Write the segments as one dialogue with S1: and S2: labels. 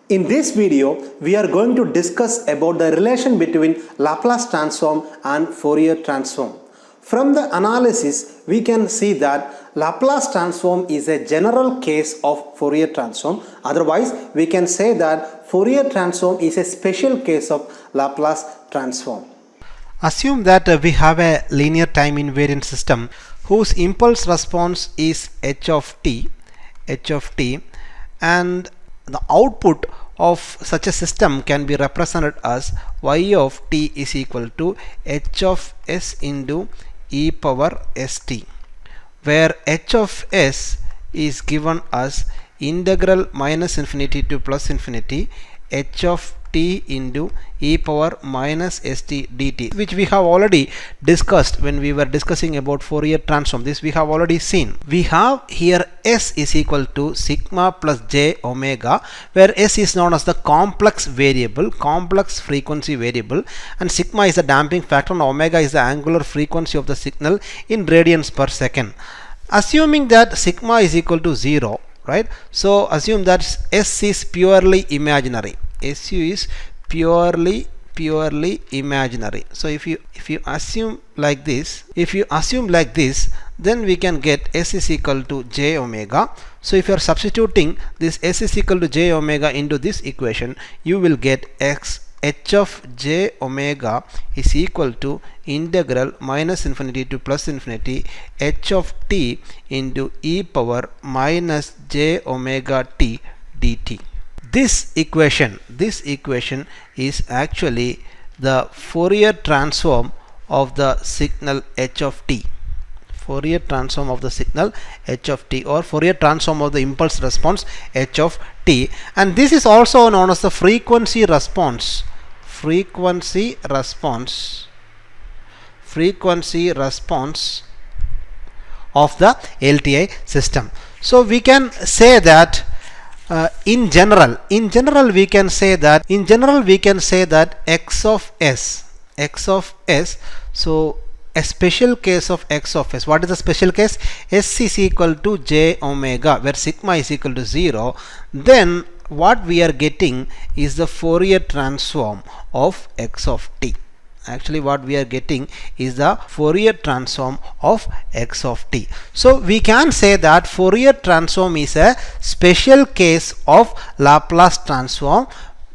S1: In this video, we are going to discuss about the relation between Laplace transform and Fourier transform. From the analysis, we can see that Laplace transform is a general case of Fourier transform. Otherwise, we can say that Fourier transform is a special case of Laplace transform.
S2: Assume that we have a linear time invariant system whose impulse response is h of t, and the output of such a system can be represented as y of t is equal to h of s into e power st, where h of s is given as integral minus infinity to plus infinity h of t into e power minus st dt, which we have already discussed when we were discussing about Fourier transform. This we have already seen. We have here s is equal to sigma plus j omega, where s is known as the complex variable, complex frequency variable, and sigma is the damping factor and omega is the angular frequency of the signal in radians per second. Assuming that sigma is equal to 0, right? So assume that s is purely imaginary. SU is purely imaginary. So if you assume like this, then we can get s is equal to j omega. So if you are substituting this s is equal to j omega into this equation, you will get h of j omega is equal to integral minus infinity to plus infinity h of t into e power minus j omega t dt. This equation is actually the Fourier transform of the signal h of t. Fourier transform of the signal h of t, or Fourier transform of the impulse response h of t, and this is also known as the frequency response of the LTI system. So we can say that in general we can say that x of s, so a special case of x of s. What is the special case? S is equal to j omega, where sigma is equal to 0. Then what we are getting is the Fourier transform of x of t. Actually what we are getting is the Fourier transform of x of t. So we can say that Fourier transform is a special case of Laplace transform,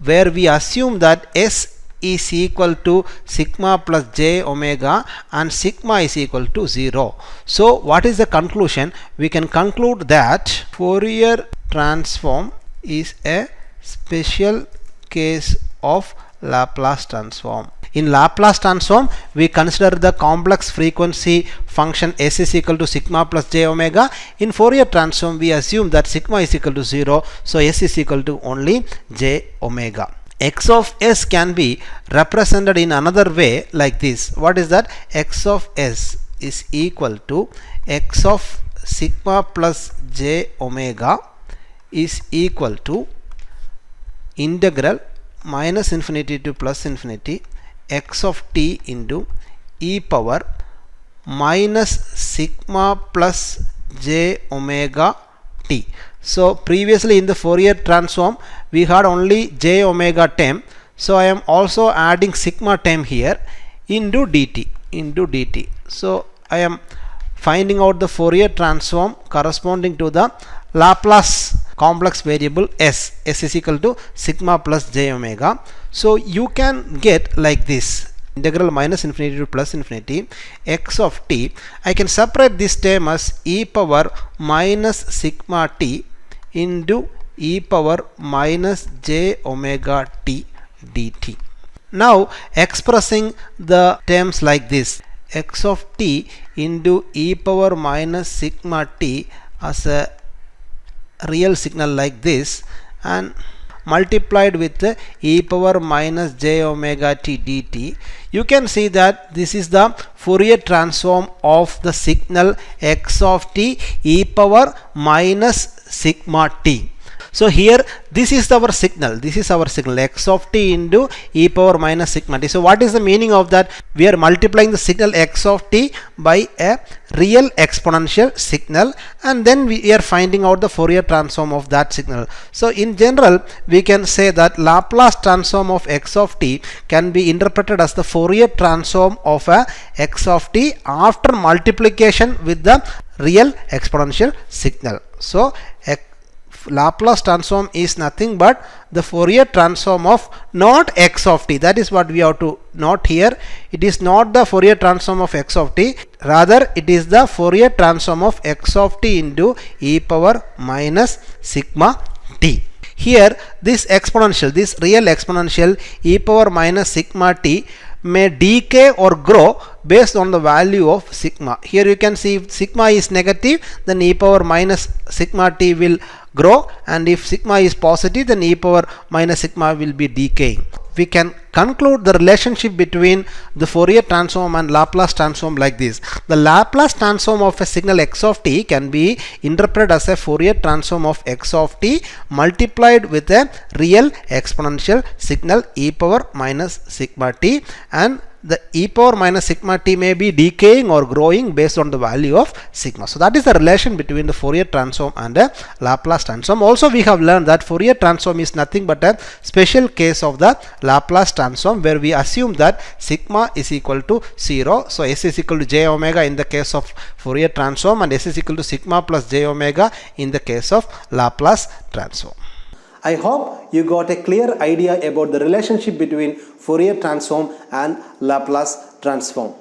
S2: where we assume that s is equal to sigma plus j omega and sigma is equal to 0. So what is the conclusion? We can conclude that Fourier transform is a special case of Laplace transform. In Laplace transform, we consider the complex frequency function s is equal to sigma plus j omega. In Fourier transform, we assume that sigma is equal to 0, so s is equal to only j omega. X of s can be represented in another way like this. What is that? X of s is equal to x of sigma plus j omega is equal to integral minus infinity to plus infinity x of t into e power minus sigma plus j omega t. So previously in the Fourier transform we had only j omega term, so I am also adding sigma term here into dt. So I am finding out the Fourier transform corresponding to the Laplace complex variable s is equal to sigma plus j omega. So you can get like this, integral minus infinity to plus infinity x of t. I can separate this term as e power minus sigma t into e power minus j omega t dt. Now expressing the terms like this, x of t into e power minus sigma t as a real signal like this and multiplied with the e power minus j omega t dt, you can see that this is the Fourier transform of the signal x of t e power minus sigma t. So here this is our signal, x of t into e power minus sigma t. So what is the meaning of that? We are multiplying the signal x of t by a real exponential signal, and then we are finding out the Fourier transform of that signal. So in general we can say that Laplace transform of x of t can be interpreted as the Fourier transform of a x of t after multiplication with the real exponential signal. So Laplace transform is nothing but the Fourier transform of not x of t. That is what we have to note here. It is not the Fourier transform of x of t, rather it is the Fourier transform of x of t into e power minus sigma t. Here this exponential, this real exponential e power minus sigma t may decay or grow based on the value of sigma. Here you can see if sigma is negative, then e power minus sigma t will grow, and if sigma is positive, then e power minus sigma will be decaying. We can conclude the relationship between the Fourier transform and Laplace transform like this. The Laplace transform of a signal x of t can be interpreted as a Fourier transform of x of t multiplied with a real exponential signal e power minus sigma t, and the e power minus sigma t may be decaying or growing based on the value of sigma. So that is the relation between the Fourier transform and a Laplace transform. Also we have learned that Fourier transform is nothing but a special case of the Laplace transform, where we assume that sigma is equal to 0. So s is equal to j omega in the case of Fourier transform, and s is equal to sigma plus j omega in the case of Laplace transform.
S1: I hope you got a clear idea about the relationship between Fourier transform and Laplace transform.